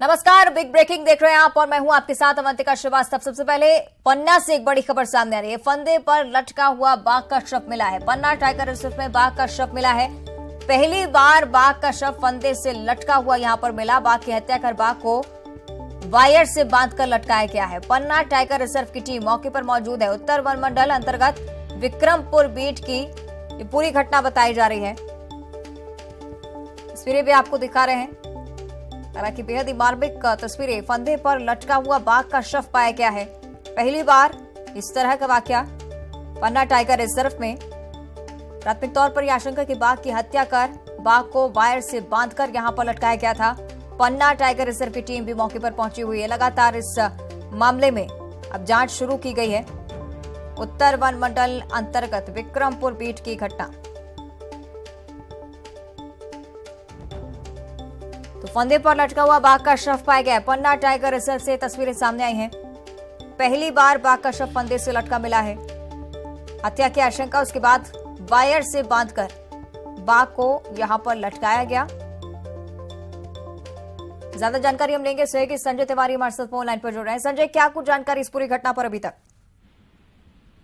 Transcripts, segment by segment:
नमस्कार, big breaking देख रहे हैं आप और मैं हूं आपके साथ अवंतिका श्रीवास्तव। सबसे पहले पन्ना से एक बड़ी खबर सामने आ रही है। फंदे पर लटका हुआ बाघ का शव मिला है। पन्ना टाइगर रिजर्व में बाघ का शव मिला है। पहली बार बाघ का शव फंदे से लटका हुआ यहां पर मिला। बाघ की हत्या कर बाघ को वायर से बांधकर लटकाया गया है। पन्ना टाइगर रिजर्व की टीम मौके पर मौजूद है। उत्तर वन मंडल अंतर्गत विक्रमपुर बीट की ये पूरी घटना बताई जा रही है। तस्वीरें भी आपको दिखा रहे हैं। हालांकि बेहद ही मार्मिक तस्वीरें। फंदे पर लटका हुआ बाघ का शव पाया गया है। पहली बार इस तरह का वाकया पन्ना टाइगर रिजर्व में। प्राथमिक तौर पर यह आशंका कि बाघ की हत्या कर बाघ को वायर से बांधकर यहां पर लटकाया गया था। पन्ना टाइगर रिजर्व की टीम भी मौके पर पहुंची हुई है। लगातार इस मामले में अब जांच शुरू की गई है। उत्तर वन मंडल अंतर्गत विक्रमपुर बीट की घटना। तो फंदे पर लटका हुआ बाघ का शव पाया गया। पन्ना टाइगर रिजर्व से तस्वीरें सामने आई हैं। पहली बार बाघ का शव फंदे से लटका मिला है। हत्या की आशंका, उसके बाद वायर से बांधकर बाघ को यहां पर लटकाया गया। ज्यादा जानकारी हम लेंगे सहयोगी संजय तिवारी हमारे साथ फोन लाइन पर जुड़ रहे हैं। संजय, क्या कुछ जानकारी इस पूरी घटना पर अभी तक?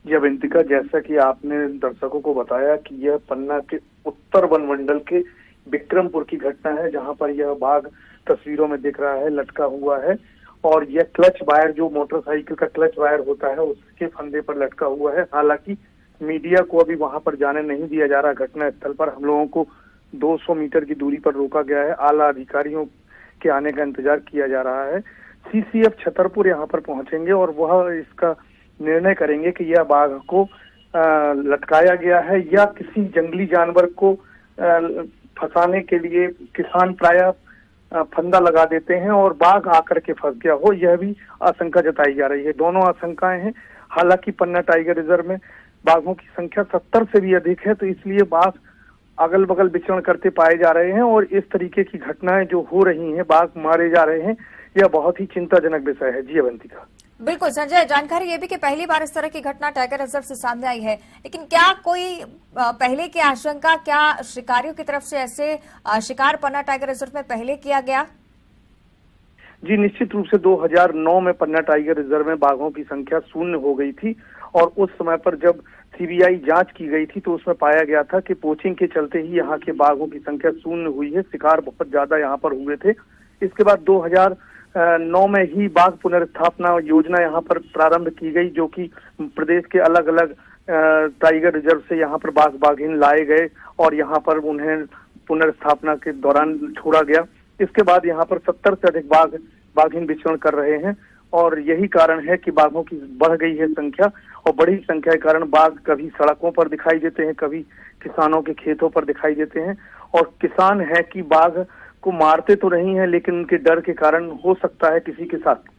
जी अवंतिका, जैसा कि आपने दर्शकों को बताया कि यह पन्ना के उत्तर वन मंडल के विक्रमपुर की घटना है, जहां पर यह बाघ तस्वीरों में दिख रहा है, लटका हुआ है। और यह क्लच वायर, जो मोटरसाइकिल का क्लच वायर होता है, उसके फंदे पर लटका हुआ है। हालांकि मीडिया को अभी वहां पर जाने नहीं दिया जा रहा। घटना स्थल पर हम लोगों को 200 मीटर की दूरी पर रोका गया है। आला अधिकारियों के आने का इंतजार किया जा रहा है। सीसीएफ छतरपुर यहाँ पर पहुंचेंगे और वह इसका निर्णय करेंगे कि यह बाघ को लटकाया गया है या किसी जंगली जानवर को फंसाने के लिए किसान प्रायः फंदा लगा देते हैं और बाघ आकर के फंस गया हो। यह भी आशंका जताई जा रही है। दोनों आशंकाएं हैं। हालांकि पन्ना टाइगर रिजर्व में बाघों की संख्या 70 से भी अधिक है, तो इसलिए बाघ अगल बगल विचरण करते पाए जा रहे हैं। और इस तरीके की घटनाएं जो हो रही हैं, बाघ मारे जा रहे हैं, यह बहुत ही चिंताजनक विषय है। जी अवंतिका। बिल्कुल संजय, जानकारी ये भी कि पहली बार इस तरह की घटना टाइगर रिजर्व से सामने आई है, लेकिन क्या कोई पहले की आशंका, क्या शिकारियों की तरफ से ऐसे शिकार पन्ना टाइगर रिजर्व में पहले किया गया? जी निश्चित रूप से 2009 में पन्ना टाइगर रिजर्व में बाघों की संख्या 0 हो गई थी। और उस समय पर जब सीबीआई जांच की गई थी तो उसमें पाया गया था कि पोचिंग के चलते ही यहाँ के बाघों की संख्या 0 हुई है। शिकार बहुत ज्यादा यहाँ पर हुए थे। इसके बाद 2009 में ही बाघ पुनर्स्थापना योजना यहाँ पर प्रारंभ की गई, जो कि प्रदेश के अलग अलग टाइगर रिजर्व से यहाँ पर बाघ बाघिन लाए गए और यहाँ पर उन्हें पुनर्स्थापना के दौरान छोड़ा गया। इसके बाद यहाँ पर 70 से अधिक बाघ बाघिन विचरण कर रहे हैं और यही कारण है कि बाघों की बढ़ गई है संख्या। और बड़ी संख्या के कारण बाघ कभी सड़कों पर दिखाई देते हैं, कभी किसानों के खेतों पर दिखाई देते हैं। और किसान है कि बाघ को मारते तो नहीं है, लेकिन उनके डर के कारण हो सकता है किसी के साथ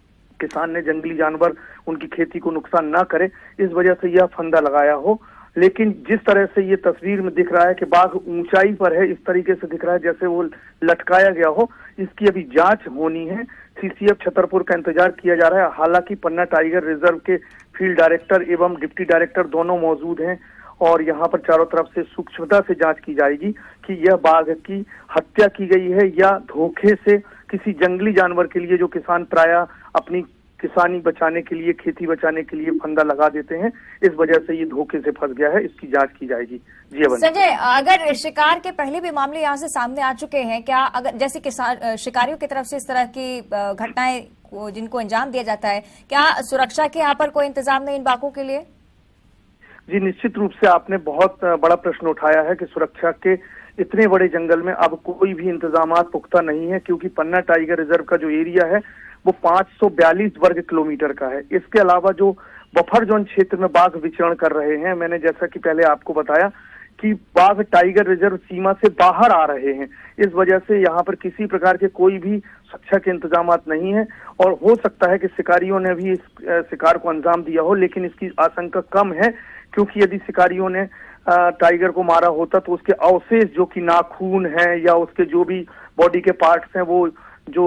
किसान ने जंगली जानवर उनकी खेती को नुकसान ना करे, इस वजह से यह फंदा लगाया हो। लेकिन जिस तरह से ये तस्वीर में दिख रहा है कि बाघ ऊंचाई पर है, इस तरीके से दिख रहा है जैसे वो लटकाया गया हो, इसकी अभी जांच होनी है। सीसीएफ छतरपुर का इंतजार किया जा रहा है। हालांकि पन्ना टाइगर रिजर्व के फील्ड डायरेक्टर एवं डिप्टी डायरेक्टर दोनों मौजूद हैं और यहाँ पर चारों तरफ से सूक्ष्मता से जांच की जाएगी कि यह बाघ की हत्या की गई है या धोखे से किसी जंगली जानवर के लिए, जो किसान प्रायः अपनी किसानी बचाने के लिए, खेती बचाने के लिए फंदा लगा देते हैं, इस वजह से ये धोखे से फंस गया है। इसकी जांच की जाएगी। जी संजय, अगर शिकार के पहले भी मामले यहाँ से सामने आ चुके हैं, क्या अगर जैसे किसान शिकारियों की तरफ से इस तरह की घटनाएं जिनको अंजाम दिया जाता है, क्या सुरक्षा के यहाँ पर कोई इंतजाम नहीं इन बाघों के लिए? जी निश्चित रूप से आपने बहुत बड़ा प्रश्न उठाया है कि सुरक्षा के इतने बड़े जंगल में अब कोई भी इंतजाम पुख्ता नहीं है, क्योंकि पन्ना टाइगर रिजर्व का जो एरिया है वो 542 वर्ग किलोमीटर का है। इसके अलावा जो बफर जोन क्षेत्र में बाघ विचरण कर रहे हैं, मैंने जैसा कि पहले आपको बताया कि बाघ टाइगर रिजर्व सीमा से बाहर आ रहे हैं। इस वजह से यहाँ पर किसी प्रकार के कोई भी सुरक्षा के इंतजाम नहीं है और हो सकता है कि शिकारियों ने भी इस शिकार को अंजाम दिया हो, लेकिन इसकी आशंका कम है, क्योंकि यदि शिकारियों ने टाइगर को मारा होता तो उसके अवशेष, जो कि नाखून है या उसके जो भी बॉडी के पार्ट्स हैं, वो जो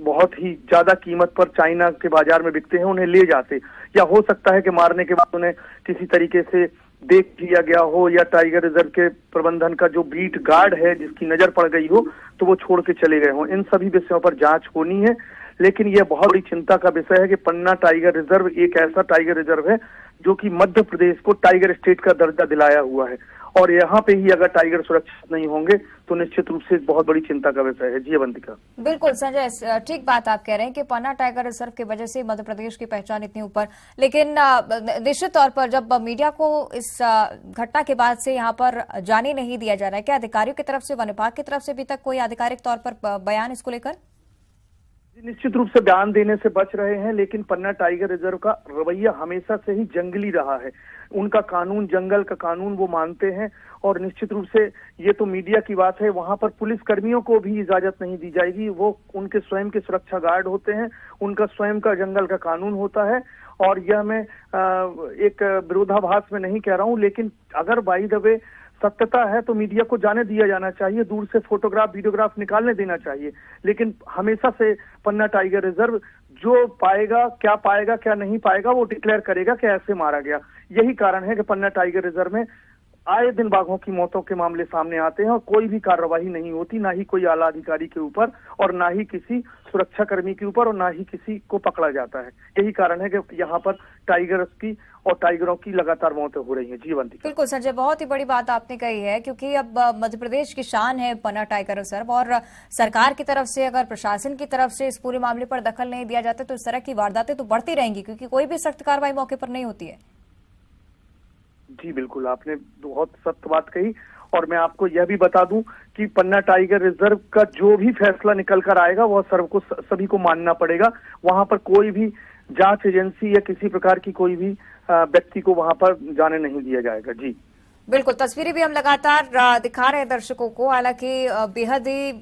बहुत ही ज्यादा कीमत पर चाइना के बाजार में बिकते हैं, उन्हें ले जाते। या हो सकता है कि मारने के बाद उन्हें किसी तरीके से देख लिया गया हो या टाइगर रिजर्व के प्रबंधन का जो बीट गार्ड है जिसकी नजर पड़ गई हो तो वो छोड़ के चले गए हों। इन सभी विषयों पर जांच होनी है। लेकिन यह बहुत बड़ी चिंता का विषय है कि पन्ना टाइगर रिजर्व एक ऐसा टाइगर रिजर्व है जो कि मध्य प्रदेश को टाइगर स्टेट का दर्जा दिलाया हुआ है, और यहाँ पे ही अगर टाइगर सुरक्षित नहीं होंगे तो निश्चित रूप से बहुत बड़ी चिंता का विषय है। जी अवंतिका। बिल्कुल संजय, ठीक बात आप कह रहे हैं कि पन्ना टाइगर रिजर्व की वजह से मध्य प्रदेश की पहचान इतनी ऊपर, लेकिन निश्चित तौर पर जब मीडिया को इस घटना के बाद से यहाँ पर जाने नहीं दिया जा रहा है, क्या अधिकारियों की तरफ से, वन विभाग की तरफ से अभी तक कोई आधिकारिक तौर पर बयान इसको लेकर? निश्चित रूप से बयान देने से बच रहे हैं, लेकिन पन्ना टाइगर रिजर्व का रवैया हमेशा से ही जंगली रहा है। उनका कानून, जंगल का कानून वो मानते हैं, और निश्चित रूप से ये तो मीडिया की बात है, वहां पर पुलिस कर्मियों को भी इजाजत नहीं दी जाएगी। वो उनके स्वयं के सुरक्षा गार्ड होते हैं, उनका स्वयं का जंगल का कानून होता है। और यह मैं एक विरोधाभास में नहीं कह रहा हूं, लेकिन अगर बाय द वे सत्यता है तो मीडिया को जाने दिया जाना चाहिए, दूर से फोटोग्राफ, वीडियोग्राफ निकालने देना चाहिए। लेकिन हमेशा से पन्ना टाइगर रिजर्व जो पाएगा, क्या नहीं पाएगा, वो डिक्लेयर करेगा कि ऐसे मारा गया। यही कारण है कि पन्ना टाइगर रिजर्व में आए दिन बाघों की मौतों के मामले सामने आते हैं और कोई भी कार्रवाई नहीं होती, ना ही कोई आला अधिकारी के ऊपर और ना ही किसी सुरक्षा कर्मी के ऊपर और ना ही किसी को पकड़ा जाता है। यही कारण है कि यहाँ पर टाइगर्स की और टाइगरों की लगातार मौतें हो रही हैं। जीवंती। बिल्कुल संजय, बहुत ही बड़ी बात आपने कही है, क्योंकि अब मध्य प्रदेश की शान है पन्ना टाइगर रिजर्व, और सरकार की तरफ से, अगर प्रशासन की तरफ से इस पूरे मामले पर दखल नहीं दिया जाता तो इस तरह की वारदातें तो बढ़ती रहेंगी, क्योंकि कोई भी सख्त कार्रवाई मौके पर नहीं होती है। जी बिल्कुल, आपने बहुत सत्य बात कही। और मैं आपको यह भी बता दूं कि पन्ना टाइगर रिजर्व का जो भी फैसला निकल कर आएगा वह सभी को मानना पड़ेगा। वहां पर कोई भी जांच एजेंसी या किसी प्रकार की कोई भी व्यक्ति को वहां पर जाने नहीं दिया जाएगा। जी बिल्कुल, तस्वीरें भी हम लगातार दिखा रहे हैं दर्शकों को। हालांकि बेहद ही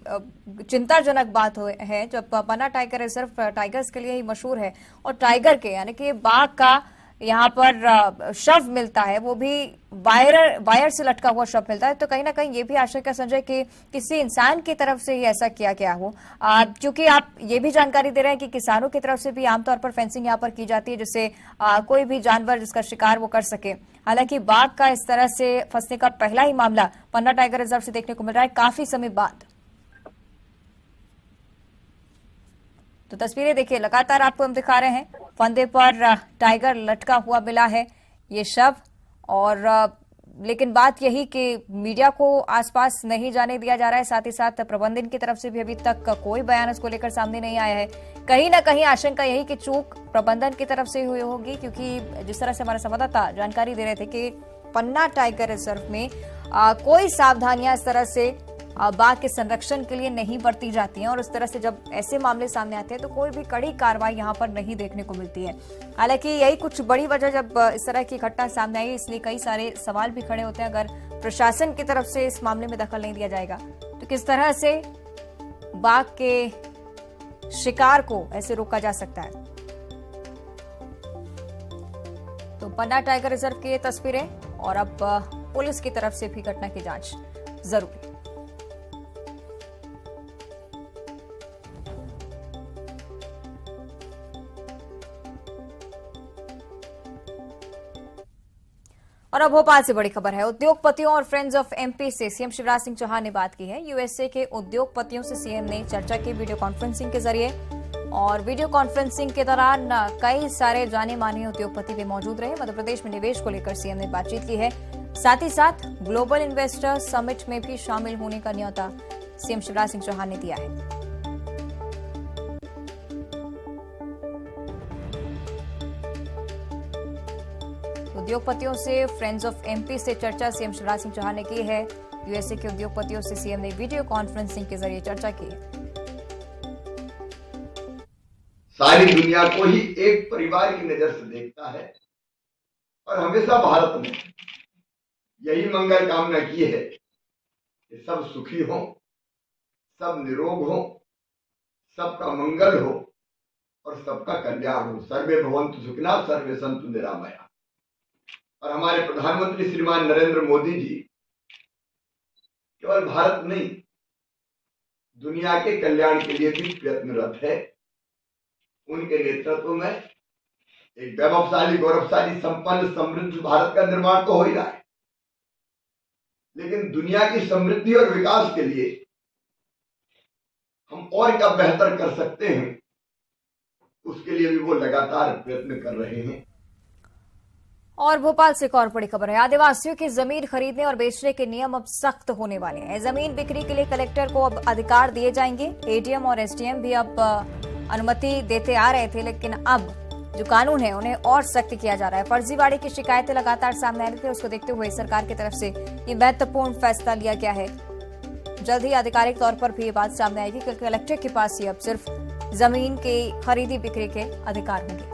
चिंताजनक बात है जब पन्ना टाइगर रिजर्व टाइगर्स के लिए ही मशहूर है, और टाइगर के यानी कि बाघ का यहाँ पर शव मिलता है, वो भी वायर से लटका हुआ शव मिलता है। तो कहीं ना कहीं ये भी आशंका संजय कि किसी इंसान की तरफ से ही ऐसा किया गया हो, क्योंकि आप ये भी जानकारी दे रहे हैं कि किसानों की तरफ से भी आमतौर पर फेंसिंग यहाँ पर की जाती है, जिससे कोई भी जानवर जिसका शिकार वो कर सके। हालांकि बाघ का इस तरह से फंसने का पहला ही मामला पन्ना टाइगर रिजर्व से देखने को मिल रहा है काफी समय बाद। तो तस्वीरें देखिए, लगातार आपको हम दिखा रहे हैं, फंदे पर टाइगर लटका हुआ मिला है ये शव। और लेकिन बात यही कि मीडिया को आसपास नहीं जाने दिया जा रहा है, साथ ही साथ प्रबंधन की तरफ से भी अभी तक कोई बयान इसको लेकर सामने नहीं आया है। कहीं ना कहीं आशंका यही कि चूक प्रबंधन की तरफ से हुई होगी, क्योंकि जिस तरह से हमारे संवाददाता जानकारी दे रहे थे कि पन्ना टाइगर रिजर्व में कोई सावधानियां इस तरह से बाघ के संरक्षण के लिए नहीं बरती जाती हैं, और उस तरह से जब ऐसे मामले सामने आते हैं तो कोई भी कड़ी कार्रवाई यहां पर नहीं देखने को मिलती है। हालांकि यही कुछ बड़ी वजह जब इस तरह की घटना सामने आई, इसलिए कई सारे सवाल भी खड़े होते हैं। अगर प्रशासन की तरफ से इस मामले में दखल नहीं दिया जाएगा तो किस तरह से बाघ के शिकार को ऐसे रोका जा सकता है। तो पन्ना टाइगर रिजर्व की ये तस्वीरें, और अब पुलिस की तरफ से भी घटना की जांच जरूरी। और अब भोपाल से बड़ी खबर है। उद्योगपतियों और फ्रेंड्स ऑफ एमपी से सीएम शिवराज सिंह चौहान ने बात की है। यूएसए के उद्योगपतियों से सीएम ने चर्चा की वीडियो कॉन्फ्रेंसिंग के जरिए, और वीडियो कॉन्फ्रेंसिंग के दौरान कई सारे जाने माने उद्योगपति भी मौजूद रहे। मध्य प्रदेश में निवेश को लेकर सीएम ने बातचीत की है। साथ ही साथ ग्लोबल इन्वेस्टर समिट में भी शामिल होने का न्योता सीएम शिवराज सिंह चौहान ने दिया है। उद्योगपतियों से फ्रेंड्स ऑफ एमपी से चर्चा सीएम शिवराज सिंह चौहान ने की है। यूएसए के उद्योगपतियों से सीएम ने वीडियो कॉन्फ्रेंसिंग के जरिए चर्चा की है। सारी दुनिया को ही एक परिवार की नजर से देखता है, और हमेशा भारत में यही मंगल कामना की है कि सब सुखी हो, सब निरोग हो, सबका मंगल हो और सबका कल्याण हो। सर्वे भवन्तु सुखिनः, सर्वे सन्तु निरामया। और हमारे प्रधानमंत्री श्रीमान नरेंद्र मोदी जी केवल भारत नहीं, दुनिया के कल्याण के लिए भी प्रयत्नरत है। उनके नेतृत्व में एक वैभवशाली, गौरवशाली, संपन्न, समृद्ध भारत का निर्माण तो हो ही रहा है, लेकिन दुनिया की समृद्धि और विकास के लिए हम और क्या बेहतर कर सकते हैं, उसके लिए भी वो लगातार प्रयत्न कर रहे हैं। और भोपाल से एक और बड़ी खबर है। आदिवासियों की जमीन खरीदने और बेचने के नियम अब सख्त होने वाले हैं। जमीन बिक्री के लिए कलेक्टर को अब अधिकार दिए जाएंगे। एडीएम और एसडीएम भी अब अनुमति देते आ रहे थे, लेकिन अब जो कानून है उन्हें और सख्त किया जा रहा है। फर्जीवाड़े की शिकायतें लगातार सामने आ रही थी, उसको देखते हुए सरकार की तरफ से ये महत्वपूर्ण फैसला लिया गया है। जल्द ही आधिकारिक तौर पर भी ये बात सामने आएगी कि कलेक्टर के पास ही अब सिर्फ जमीन की खरीदी बिक्री के अधिकार होंगे।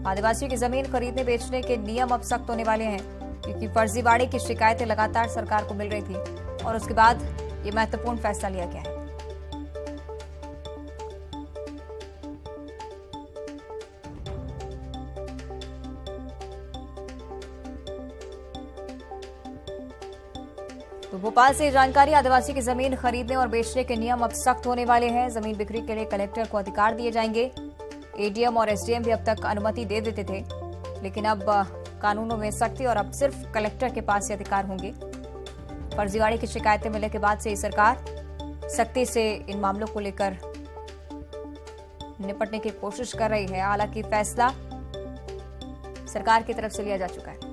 आदिवासियों की जमीन खरीदने बेचने के नियम अब सख्त होने वाले हैं, क्योंकि फर्जीवाड़े की शिकायतें लगातार सरकार को मिल रही थी और उसके बाद ये महत्वपूर्ण फैसला लिया गया है। तो भोपाल से जानकारी। आदिवासी की जमीन खरीदने और बेचने के नियम अब सख्त होने वाले हैं। जमीन बिक्री के लिए कलेक्टर को अधिकार दिए जाएंगे। एडीएम और एसडीएम भी अब तक अनुमति दे देते थे, लेकिन अब कानूनों में सख्ती और अब सिर्फ कलेक्टर के पास ही अधिकार होंगे। फर्जीवाड़े की शिकायतें मिलने के बाद से सरकार सख्ती से इन मामलों को लेकर निपटने की कोशिश कर रही है। हालांकि फैसला सरकार की तरफ से लिया जा चुका है।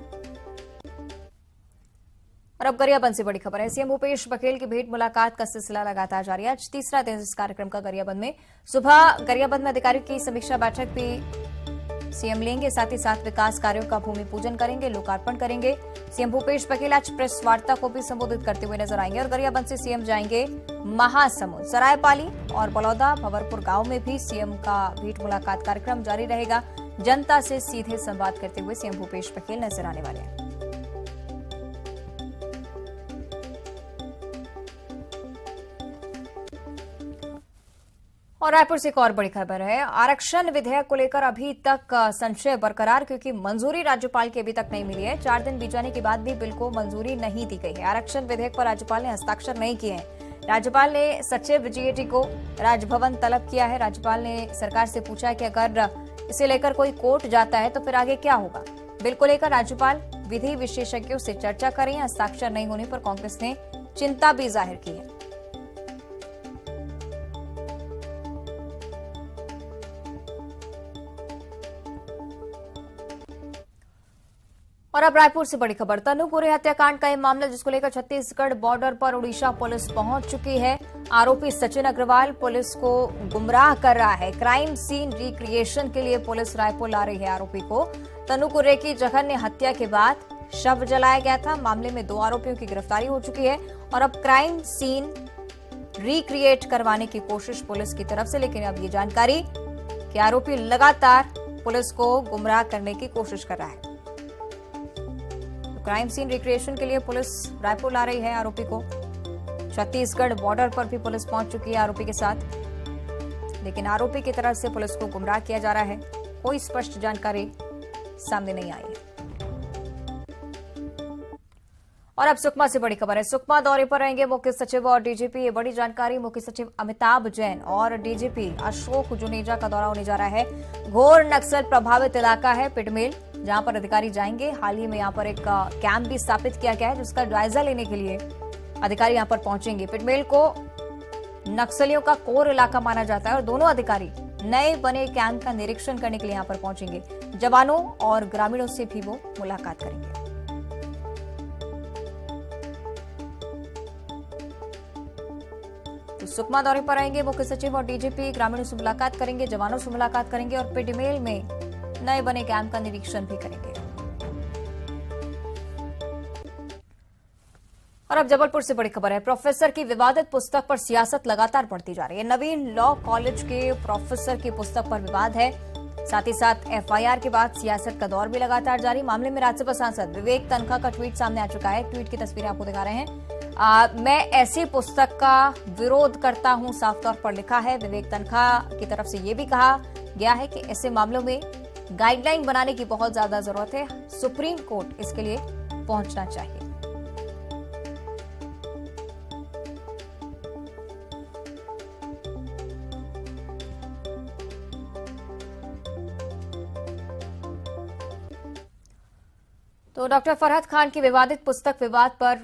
और अब गरियाबंद से बड़ी खबर है। सीएम भूपेश बघेल की भेंट मुलाकात का सिलसिला लगातार जारी है। आज तीसरा दिन इस कार्यक्रम का गरियाबंद में। सुबह गरियाबंद में अधिकारियों की समीक्षा बैठक भी सीएम लेंगे, साथ ही साथ विकास कार्यों का भूमि पूजन करेंगे, लोकार्पण करेंगे। सीएम भूपेश बघेल आज प्रेस वार्ता को भी संबोधित करते हुए नजर आएंगे। और गरियाबंद से सीएम जाएंगे महासमुंद, सरायपाली और बलौदा भंवरपुर गांव में भी सीएम का भेंट मुलाकात कार्यक्रम जारी रहेगा। जनता से सीधे संवाद करते हुए सीएम भूपेश बघेल नजर आने वाले हैं। और रायपुर से एक और बड़ी खबर है। आरक्षण विधेयक को लेकर अभी तक संशय बरकरार, क्योंकि मंजूरी राज्यपाल की अभी तक नहीं मिली है। 4 दिन बीत जाने के बाद भी बिल को मंजूरी नहीं दी गई है। आरक्षण विधेयक पर राज्यपाल ने हस्ताक्षर नहीं किए हैं। राज्यपाल ने सचिव जीएटी को राजभवन तलब किया है। राज्यपाल ने सरकार से पूछा है कि अगर इसे लेकर कोई कोर्ट जाता है तो फिर आगे क्या होगा। बिल को लेकर राज्यपाल विधि विशेषज्ञों से चर्चा करें। हस्ताक्षर नहीं होने पर कांग्रेस ने चिंता भी जाहिर की है। और अब रायपुर से बड़ी खबर। तनुपुरी हत्याकांड का यह मामला, जिसको लेकर छत्तीसगढ़ बॉर्डर पर उड़ीसा पुलिस पहुंच चुकी है। आरोपी सचिन अग्रवाल पुलिस को गुमराह कर रहा है। क्राइम सीन रिक्रिएशन के लिए पुलिस रायपुर ला रही है आरोपी को। तनुपुरे की जघन्य हत्या के बाद शव जलाया गया था। मामले में 2 आरोपियों की गिरफ्तारी हो चुकी है और अब क्राइम सीन रिक्रिएट करवाने की कोशिश पुलिस की तरफ से। लेकिन अब ये जानकारी कि आरोपी लगातार पुलिस को गुमराह करने की कोशिश कर रहा है। क्राइम सीन रिक्रिएशन के लिए पुलिस रायपुर ला रही है आरोपी को। छत्तीसगढ़ बॉर्डर पर भी पुलिस पहुंच चुकी है आरोपी के साथ, लेकिन आरोपी की तरफ से पुलिस को गुमराह किया जा रहा है। कोई स्पष्ट जानकारी सामने नहीं आई है। और अब सुकमा से बड़ी खबर है। सुकमा दौरे पर रहेंगे मुख्य सचिव और डीजीपी। ये बड़ी जानकारी। मुख्य सचिव अमिताभ जैन और डीजीपी अशोक जुनेजा का दौरा होने जा रहा है। घोर नक्सल प्रभावित इलाका है पिटमेल, जहां पर अधिकारी जाएंगे। हाल ही में यहां पर एक कैंप भी स्थापित किया गया है, जिसका जायजा लेने के लिए अधिकारी यहां पर पहुंचेंगे। पिटमेल को नक्सलियों का कोर इलाका माना जाता है और दोनों अधिकारी नए बने कैंप का निरीक्षण करने के लिए यहां पर पहुंचेंगे। जवानों और ग्रामीणों से भी वो मुलाकात करेंगे। तो सुकमा दौरे पर आएंगे मुख्य सचिव और डीजीपी। ग्रामीणों से मुलाकात करेंगे, जवानों से मुलाकात करेंगे और पिटमेल में नए बने कैंप का निरीक्षण भी करेंगे। और अब जबलपुर से बड़ी खबर है। प्रोफेसर की विवादित पुस्तक पर सियासत लगातार बढ़ती जा रही है। नवीन लॉ कॉलेज के प्रोफेसर की पुस्तक पर विवाद है। साथ ही साथ एफआईआर के बाद सियासत का दौर भी लगातार जारी। मामले में राज्यसभा सांसद विवेक तनखा का ट्वीट सामने आ चुका है। ट्वीट की तस्वीरें आपको दिखा रहे हैं। मैं ऐसी पुस्तक का विरोध करता हूं, साफ तौर पर लिखा है। विवेक तनखा की तरफ से यह भी कहा गया है कि ऐसे मामलों में गाइडलाइन बनाने की बहुत ज्यादा जरूरत है। सुप्रीम कोर्ट इसके लिए पहुंचना चाहिए। तो डॉक्टर फरहद खान की विवादित पुस्तक विवाद पर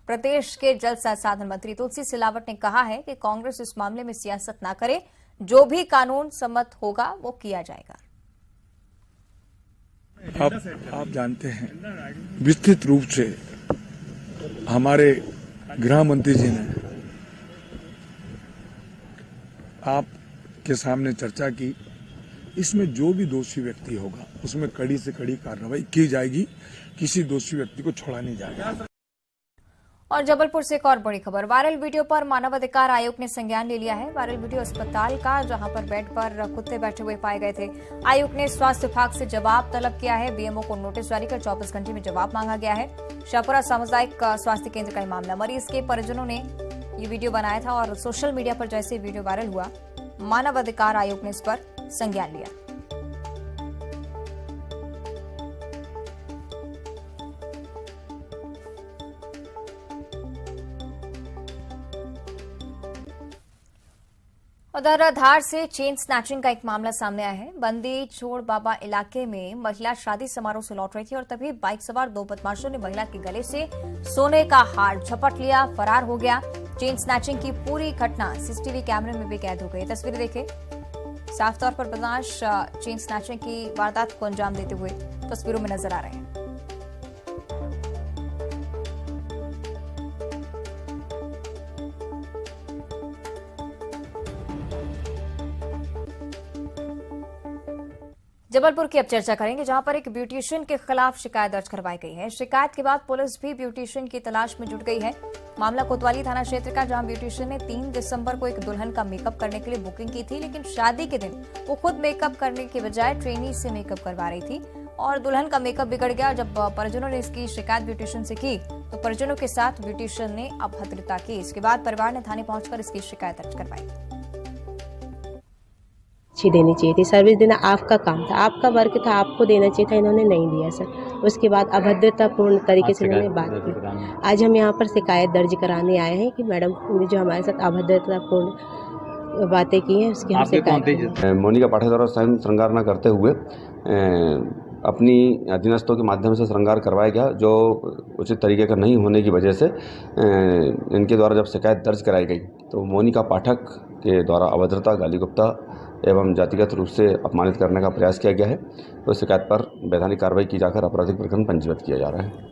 प्रदेश के जल संसाधन मंत्री तुलसी सिलावट ने कहा है कि कांग्रेस इस मामले में सियासत न करे, जो भी कानून सम्मत होगा वो किया जाएगा। आप जानते हैं विस्तृत रूप से हमारे गृह मंत्री जी ने आपके सामने चर्चा की। इसमें जो भी दोषी व्यक्ति होगा उसमें कड़ी से कड़ी कार्रवाई की जाएगी, किसी दोषी व्यक्ति को छोड़ा नहीं जाएगा। और जबलपुर से एक और बड़ी खबर, वायरल वीडियो पर मानवाधिकार आयोग ने संज्ञान ले लिया है। वायरल वीडियो अस्पताल का, जहां पर बेड पर कुत्ते बैठे हुए पाए गए थे। आयोग ने स्वास्थ्य विभाग से जवाब तलब किया है। बीएमओ को नोटिस जारी कर 24 घंटे में जवाब मांगा गया है। शाहपुरा सामुदायिक स्वास्थ्य केंद्र का ये मामला, मरीज के परिजनों ने ये वीडियो बनाया था और सोशल मीडिया पर जैसे वीडियो वायरल हुआ, मानवाधिकार आयोग ने इस पर संज्ञान लिया। उधर धार से चेन स्नैचिंग का एक मामला सामने आया है। बंदी छोड़ बाबा इलाके में महिला शादी समारोह से लौट रही थी और तभी बाइक सवार दो बदमाशों ने महिला के गले से सोने का हार झपट लिया, फरार हो गया। चेन स्नैचिंग की पूरी घटना सीसीटीवी कैमरे में भी कैद हो गई। तस्वीरें देखें, साफ तौर पर बदमाश चेन स्नैचिंग की वारदात को अंजाम देते हुए तस्वीरों में नजर आ रहे हैं। जबलपुर की अब चर्चा करेंगे, जहां पर एक ब्यूटिशियन के खिलाफ शिकायत दर्ज करवाई गई है। शिकायत के बाद पुलिस भी ब्यूटिशियन की तलाश में जुट गई है। मामला कोतवाली थाना क्षेत्र का, जहां ब्यूटिशियन ने 3 दिसंबर को एक दुल्हन का मेकअप करने के लिए बुकिंग की थी, लेकिन शादी के दिन वो खुद मेकअप करने के बजाय ट्रेनी से मेकअप करवा रही थी और दुल्हन का मेकअप बिगड़ गया। जब परिजनों ने इसकी शिकायत ब्यूटिशियन से की तो परिजनों के साथ ब्यूटिशियन ने अभद्रता की। इसके बाद परिवार ने थाने पहुंचकर इसकी शिकायत दर्ज करवाई। अच्छी देनी चाहिए थी, सर्विस देना आपका काम था, आपका वर्क था, आपको देना चाहिए था, इन्होंने नहीं दिया सर। उसके बाद अभद्रतापूर्ण तरीके से इन्होंने बात की। आज हम यहाँ पर शिकायत दर्ज कराने आए हैं कि मैडम ने जो हमारे साथ अभद्रतापूर्ण बातें की हैं उसकी हम शिकायत। मोनिका पाठक द्वारा स्वयं श्रृंगार न करते हुए अपनी अधीनस्थों के माध्यम से श्रृंगार करवाया गया, जो उचित तरीके का नहीं होने की वजह से इनके द्वारा जब शिकायत दर्ज कराई गई तो मोनिका पाठक के द्वारा अभद्रता, गाली गुप्ता एवं जातिगत रूप से अपमानित करने का प्रयास किया गया है। तो शिकायत पर वैधानिक कार्रवाई की जाकर आपराधिक प्रकरण पंजीबद्ध किया जा रहा है।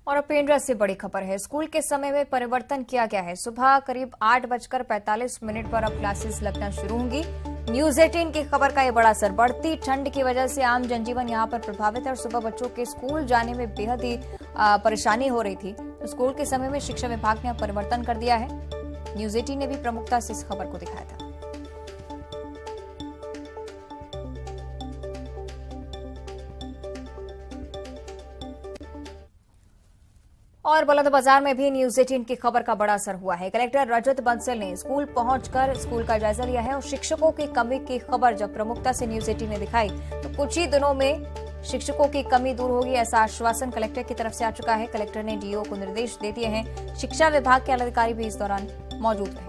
और अब पेंड्रा से बड़ी खबर है, स्कूल के समय में परिवर्तन किया गया है। सुबह करीब 8:45 पर अब क्लासेस लगना शुरू होंगी। न्यूज 18 की खबर का ये बड़ा असर, बढ़ती ठंड की वजह से आम जनजीवन यहाँ पर प्रभावित है और सुबह बच्चों के स्कूल जाने में बेहद ही परेशानी हो रही थी। तो स्कूल के समय में शिक्षा विभाग ने अब परिवर्तन कर दिया है। न्यूज 18 ने भी प्रमुखता से इस खबर को दिखाया था। और बलौदाबाजार में भी न्यूज 18 की खबर का बड़ा असर हुआ है। कलेक्टर रजत बंसल ने स्कूल पहुंचकर स्कूल का जायजा लिया है और शिक्षकों की कमी की खबर जब प्रमुखता से न्यूज 18 ने दिखाई तो कुछ ही दिनों में शिक्षकों की कमी दूर होगी, ऐसा आश्वासन कलेक्टर की तरफ से आ चुका है। कलेक्टर ने डीओ को निर्देश दे दिए हैं। शिक्षा विभाग के अधिकारी भी इस दौरान मौजूद रहे।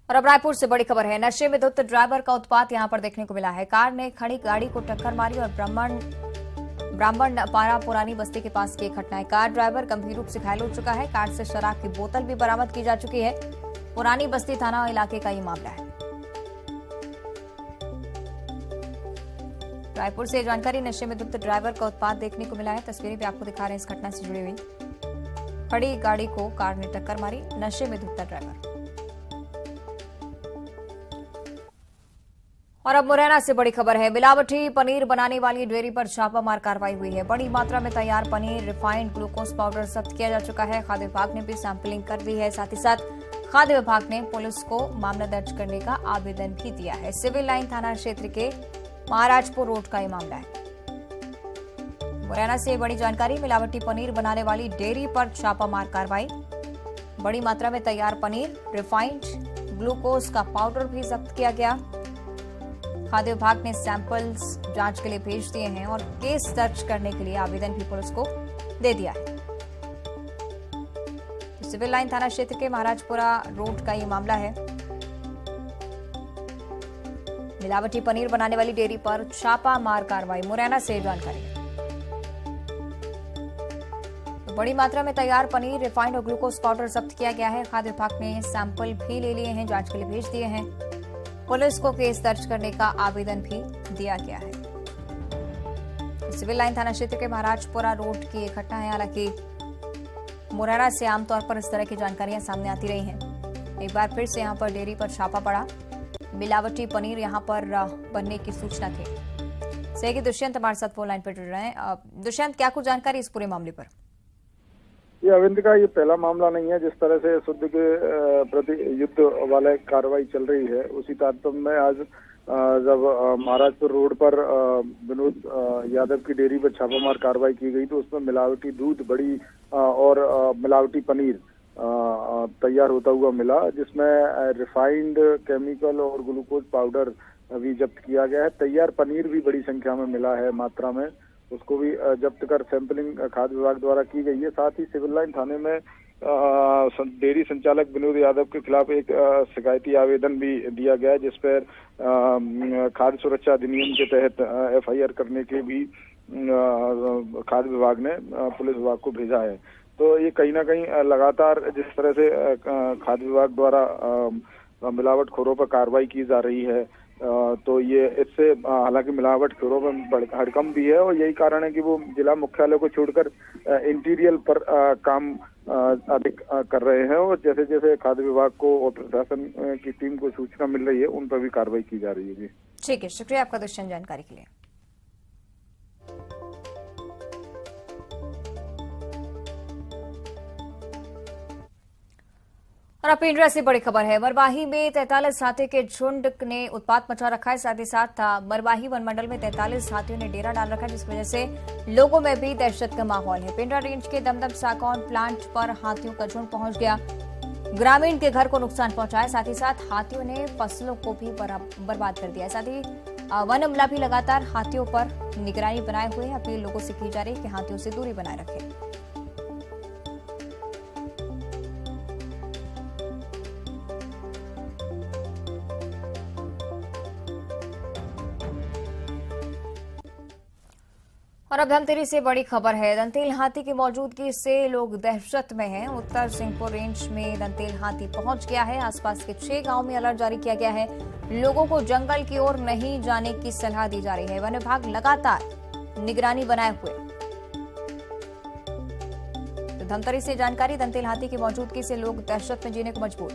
और अब रायपुर से बड़ी खबर है, नशे में धुत ड्राइवर का उत्पात यहां पर देखने को मिला है। कार ने खड़ी गाड़ी को टक्कर मारी और ब्राह्मण पारा पुरानी बस्ती के पास की एक घटना है। कार ड्राइवर गंभीर रूप से घायल हो चुका है। कार से शराब की बोतल भी बरामद की जा चुकी है। पुरानी बस्ती थाना इलाके का ये मामला है। रायपुर से जानकारी, नशे में धुत ड्राइवर का उत्पात देखने को मिला है। तस्वीरें भी आपको दिखा रहे हैं इस घटना से जुड़ी हुई। खड़ी गाड़ी को कार ने टक्कर मारी, नशे में धुत ड्राइवर। और अब मुरैना से बड़ी खबर है, मिलावटी पनीर बनाने वाली डेयरी पर छापामार कार्रवाई हुई है। बड़ी मात्रा में तैयार पनीर, रिफाइंड ग्लूकोज पाउडर जब्त किया जा चुका है। खाद्य विभाग ने भी सैंपलिंग कर ली है। साथ ही साथ खाद्य विभाग ने पुलिस को मामला दर्ज करने का आवेदन भी दिया है। सिविल लाइन थाना क्षेत्र के महाराजपुर रोड का ये मामला है। मुरैना से बड़ी जानकारी, मिलावटी पनीर बनाने वाली डेयरी पर छापामार कार्रवाई। बड़ी मात्रा में तैयार पनीर, रिफाइंड ग्लूकोज का पाउडर भी जब्त किया गया। खाद्य विभाग ने सैंपल्स जांच के लिए भेज दिए हैं और केस दर्ज करने के लिए आवेदन भी पुलिस को दे दिया है। सिविल लाइन थाना क्षेत्र के महाराजपुरा रोड का ये मामला है। मिलावटी पनीर बनाने वाली डेयरी पर छापा मार कार्रवाई, मुरैना से जानकारी। तो बड़ी मात्रा में तैयार पनीर, रिफाइंड और ग्लूकोज पाउडर जब्त किया गया है। खाद्य विभाग ने सैंपल भी ले लिए हैं, जांच के लिए भेज दिए हैं। पुलिस को केस दर्ज करने का आवेदन भी दिया गया है। सिविल लाइन थाना क्षेत्र के महाराजपुरा रोड की एक घटना है। हालांकि मुरैना से आमतौर पर इस तरह की जानकारियां सामने आती रही हैं। एक बार फिर से यहां पर डेयरी पर छापा पड़ा, मिलावटी पनीर यहां पर बनने की सूचना थी। सहयोगी दुष्यंत हमारे साथ फोन लाइन पर जुड़ रहे हैं। दुष्यंत, क्या कुछ जानकारी इस पूरे मामले पर? ये अरविंद का ये पहला मामला नहीं है। जिस तरह से शुद्ध के प्रति युद्ध वाला कार्रवाई चल रही है, उसी तारतम्य में आज जब महाराजपुर रोड पर विनोद यादव की डेयरी पर छापामार कार्रवाई की गई, तो उसमें मिलावटी दूध, बड़ी और मिलावटी पनीर तैयार होता हुआ मिला, जिसमें रिफाइंड केमिकल और ग्लूकोज पाउडर भी जब्त किया गया है। तैयार पनीर भी बड़ी संख्या में मिला है, मात्रा में, उसको भी जब्त कर सैंपलिंग खाद्य विभाग द्वारा की गई है। साथ ही सिविल लाइन थाने में डेयरी संचालक विनोद यादव के खिलाफ एक शिकायती आवेदन भी दिया गया है, जिस पर खाद्य सुरक्षा अधिनियम के तहत FIR करने के भी खाद्य विभाग ने पुलिस विभाग को भेजा है। तो ये कहीं ना कहीं लगातार जिस तरह से खाद्य विभाग द्वारा मिलावटखोरों पर कार्रवाई की जा रही है, तो ये इससे हालांकि मिलावटखोरों में हड़कंप भी है, और यही कारण है कि वो जिला मुख्यालय को छोड़कर इंटीरियर पर काम अधिक कर रहे हैं, और जैसे जैसे खाद्य विभाग को और प्रशासन की टीम को सूचना मिल रही है, उन पर भी कार्रवाई की जा रही है। जी ठीक है, शुक्रिया आपका दुष्यंत जानकारी के लिए। और अब इंडिया से बड़ी खबर है। मरवाही में 43 हाथी के झुंड ने उत्पात मचा रखा है। साथ ही साथ मरवाही वनमंडल में 43 हाथियों ने डेरा डाल रखा है, जिसकी वजह से लोगों में भी दहशत का माहौल है। पिंडरा रेंज के दमदम साकौन प्लांट पर हाथियों का झुंड पहुंच गया, ग्रामीण के घर को नुकसान पहुंचा है। साथ ही साथ हाथियों ने फसलों को भी बर्बाद कर दिया है। साथ ही वन अमला भी लगातार हाथियों पर निगरानी बनाए हुए हैं। अपील लोगों से की जा रही है कि हाथियों से दूरी बनाए रखें। और अब धमतरी से बड़ी खबर है। दंतेल हाथी की मौजूदगी से लोग दहशत में हैं। उत्तर सिंहपुर रेंज में दंतेल हाथी पहुंच गया है। आसपास के 6 गांवों में अलर्ट जारी किया गया है। लोगों को जंगल की ओर नहीं जाने की सलाह दी जा रही है। वन विभाग लगातार निगरानी बनाए हुए। तो धमतरी से जानकारी, दंतेल हाथी की मौजूदगी से लोग दहशत में जीने को मजबूर।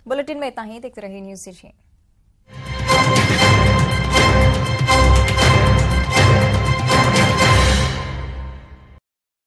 बुलेटिन में इतना ही। देखते रहिए न्यूज़ 16।